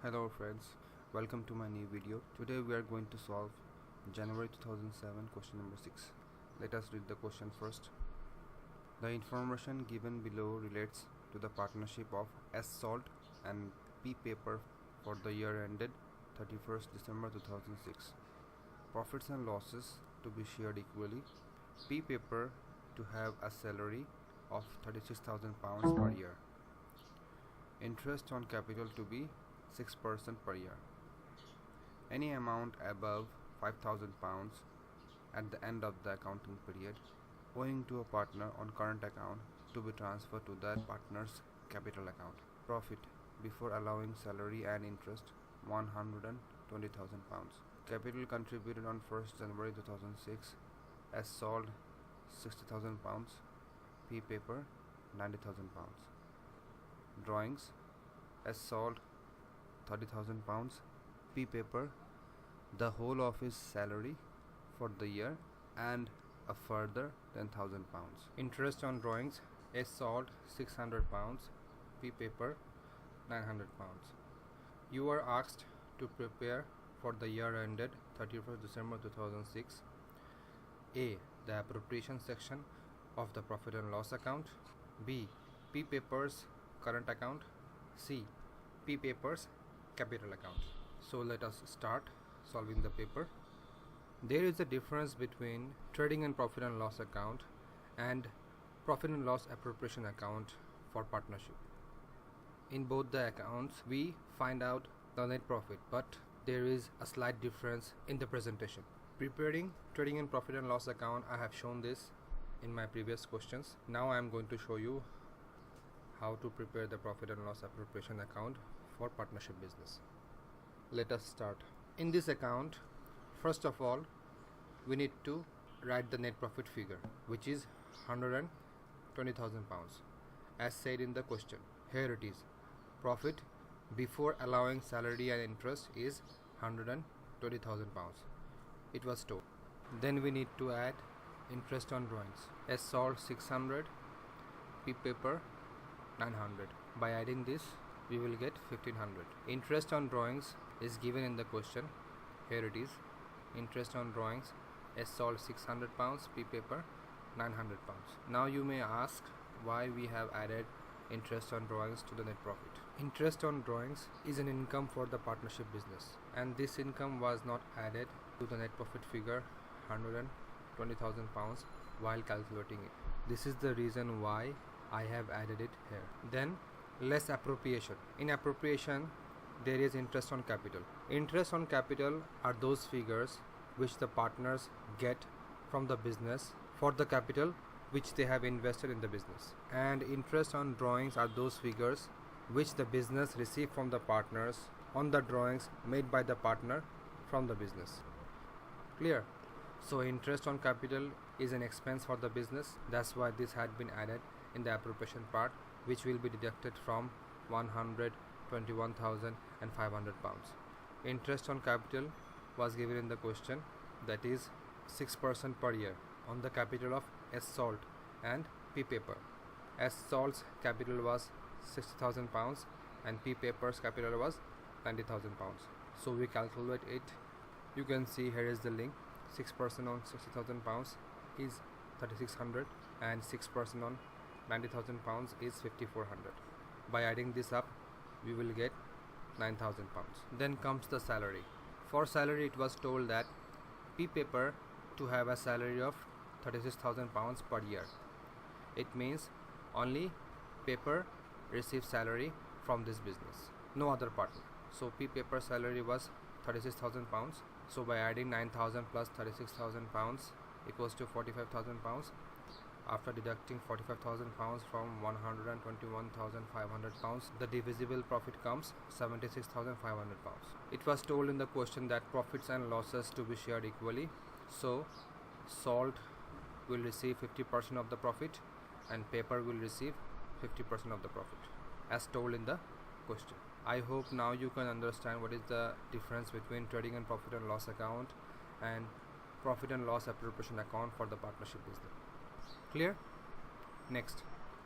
Hello friends, welcome to my new video. Today we are going to solve January 2007 question number 6. Let us read the question first. The information given below relates to the partnership of S Salt and P Paper for the year ended 31st December 2006. Profits and losses to be shared equally. P Paper to have a salary of £36,000 per year. Interest on capital to be 6% per year. Any amount above £5,000 at the end of the accounting period owing to a partner on current account to be transferred to that partner's capital account. Profit before allowing salary and interest £120,000. Capital contributed on 1st January 2006 as sold £60,000, P Paper £90,000. Drawings as sold £30,000, P Paper the whole of his salary for the year and a further £10,000. Interest on drawings is sold £600, P Paper £900. You are asked to prepare for the year ended 31st December 2006. A. The appropriation section of the profit and loss account. B. P Paper's current account. C. P Paper's capital account. So let us start solving the paper. There is a difference between trading and profit and loss account and profit and loss appropriation account for partnership. In both the accounts we find out the net profit, but there is a slight difference in the presentation. Preparing trading and profit and loss account, I have shown this in my previous questions. Now I am going to show you how to prepare the profit and loss appropriation account for partnership business. Let us start. In this account, first of all, we need to write the net profit figure, which is £120,000 as said in the question. Here it is. Profit before allowing salary and interest is £120,000. It was told. Then we need to add interest on drawings. S sold 600, P Paper 900. By adding this we will get 1500. Interest on drawings is given in the question. Here it is. Interest on drawings S sold £600, P Paper £900. Now you may ask why we have added interest on drawings to the net profit. Interest on drawings is an income for the partnership business, and this income was not added to the net profit figure £120,000 while calculating it. This is the reason why I have added it here. Then less appropriation. In appropriation there is interest on capital. Interest on capital are those figures which the partners get from the business for the capital which they have invested in the business, and interest on drawings are those figures which the business received from the partners on the drawings made by the partner from the business. Clear? So interest on capital is an expense for the business. That's why this had been added in the appropriation part, which will be deducted from £121,500. Interest on capital was given in the question, that is 6% per year on the capital of S Salt and P Paper. S Salt's capital was £60,000 and P Paper's capital was £90,000. So we calculate it. You can see here is the link. 6% on £60,000 is 3,600 and 6% on £90,000 is 5,400. By adding this up we will get £9,000. Then comes the salary. For salary it was told that P Paper to have a salary of £36,000 per year. It means only Paper receives salary from this business, no other partner. So P Paper salary was £36,000. So by adding 9,000 plus £36,000 equals to £45,000. After deducting £45,000 from £121,500, the divisible profit comes £76,500. It was told in the question that profits and losses to be shared equally. So Salt will receive 50% of the profit and Paper will receive 50% of the profit, as told in the question. I hope now you can understand what is the difference between trading and profit and loss account and profit and loss appropriation account for the partnership business. Clear? Next,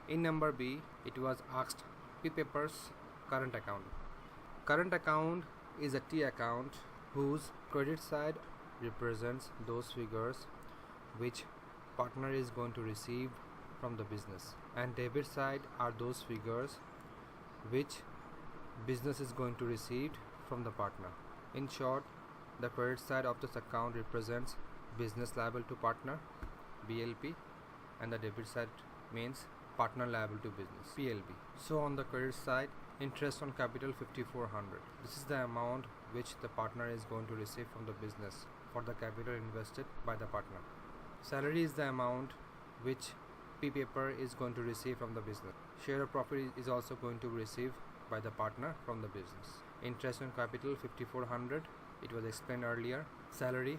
in number B, it was asked P Paper's current account. Current account is a T account whose credit side represents those figures which partner is going to receive from the business, and debit side are those figures which business is going to receive from the partner. In short, the credit side of this account represents business liable to partner, BLP, and the debit side means partner liable to business, PLB. So on the credit side, interest on capital 5400. This is the amount which the partner is going to receive from the business for the capital invested by the partner. Salary is the amount which P paper is going to receive from the business. Share of profit is also going to receive by the partner from the business. Interest on capital 5400. It was explained earlier. Salary,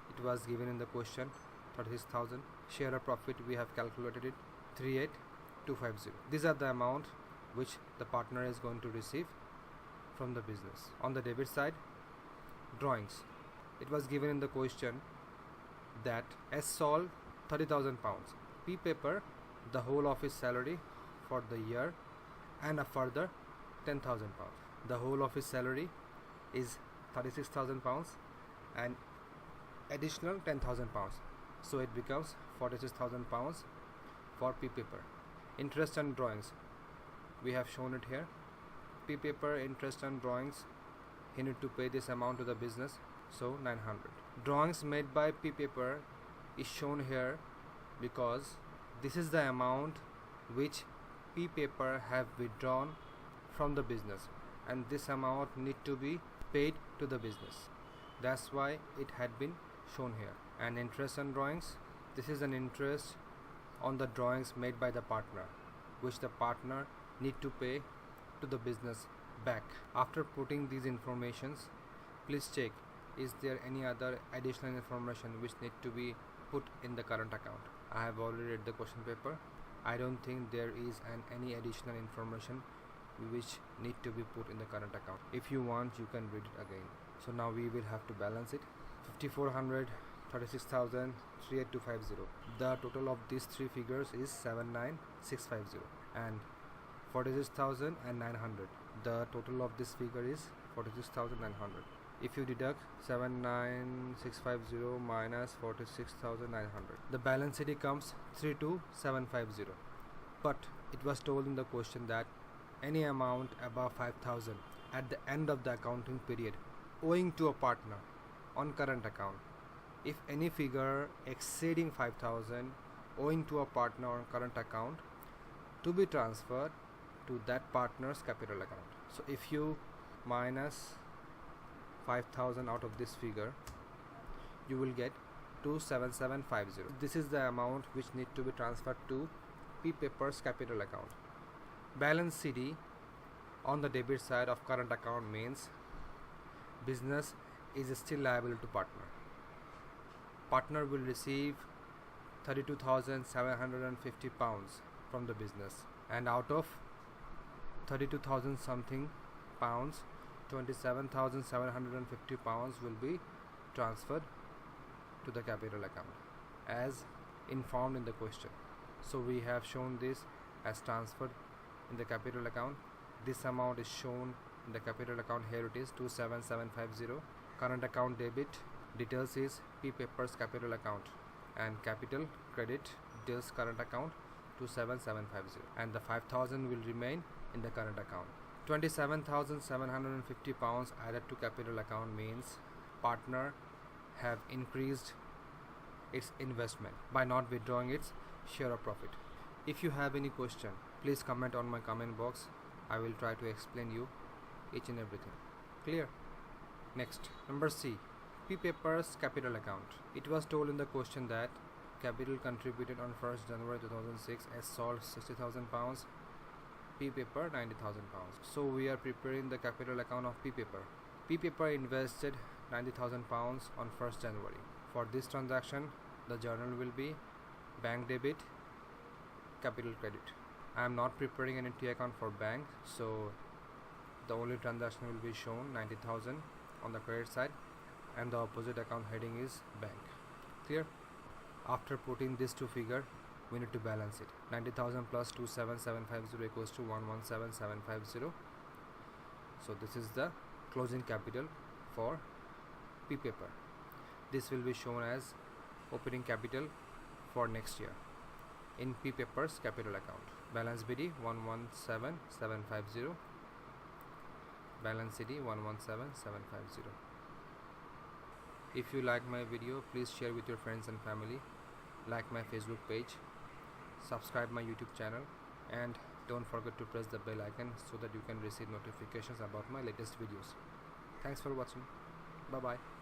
it was given in the question, 36,000. Share of profit, we have calculated it, 38250. These are the amount which the partner is going to receive from the business. On the debit side, drawings. It was given in the question that S sold 30,000 pounds. P paper, the whole of his salary for the year and a further 10,000 pounds. The whole of his salary is 36,000 pounds and additional 10,000 pounds. So it becomes 46,000 pounds for P paper. Interest and drawings, we have shown it here. P paper interest and drawings, he need to pay this amount to the business, so 900. Drawings made by P paper is shown here because this is the amount which P paper have withdrawn from the business, and this amount need to be paid to the business. That's why it had been shown here. And interest on drawings, this is an interest on the drawings made by the partner, which the partner need to pay to the business back. After putting these informations, please check is there any other additional information which need to be put in the current account. I have already read the question paper. I don't think there is any additional information which need to be put in the current account. If you want, you can read it again. So now we will have to balance it. 5400, 36,000, 38250. The total of these three figures is 79650 and 46,000 and 900. The total of this figure is 46,900. If you deduct 79650 minus 46,900, the balance sheet comes 32750. But it was told in the question that any amount above 5,000 at the end of the accounting period owing to a partner on current account. If any figure exceeding 5,000 owing to a partner on current account to be transferred to that partner's capital account. So if you minus 5,000 out of this figure, you will get 27750. This is the amount which need to be transferred to P paper's capital account. Balance CD on the debit side of current account means business is still liable to partner. Partner will receive 32,750 pounds from the business, and out of 32,000 something pounds, 27,750 pounds will be transferred to the capital account as informed in the question. So we have shown this as transferred in the capital account. This amount is shown in the capital account. Here it is 27750. Current account debit details is P paper's capital account, and capital credit details current account 27750, and the 5,000 will remain in the current account. 27,750 pounds added to capital account means partner have increased its investment by not withdrawing its share of profit. If you have any question, please comment on my comment box. I will try to explain you each and everything. Clear? Next, number C, P paper's capital account. It was told in the question that capital contributed on 1st January 2006 as sold 60,000 pounds, P paper 90,000 pounds. So we are preparing the capital account of P paper. P paper invested 90,000 pounds on 1st January. For this transaction, the journal will be bank debit, capital credit. I am not preparing an T account for bank, so the only transaction will be shown 90,000 on the credit side, and the opposite account heading is bank. Clear? After putting these two figures, we need to balance it. 90,000 plus 27750 equals to 117,750. So this is the closing capital for P paper. This will be shown as opening capital for next year in P paper's capital account. Balance BD 117750, balance CD 117750. If you like my video, please share with your friends and family, like my Facebook page, subscribe my YouTube channel, and don't forget to press the bell icon so that you can receive notifications about my latest videos. Thanks for watching. Bye bye.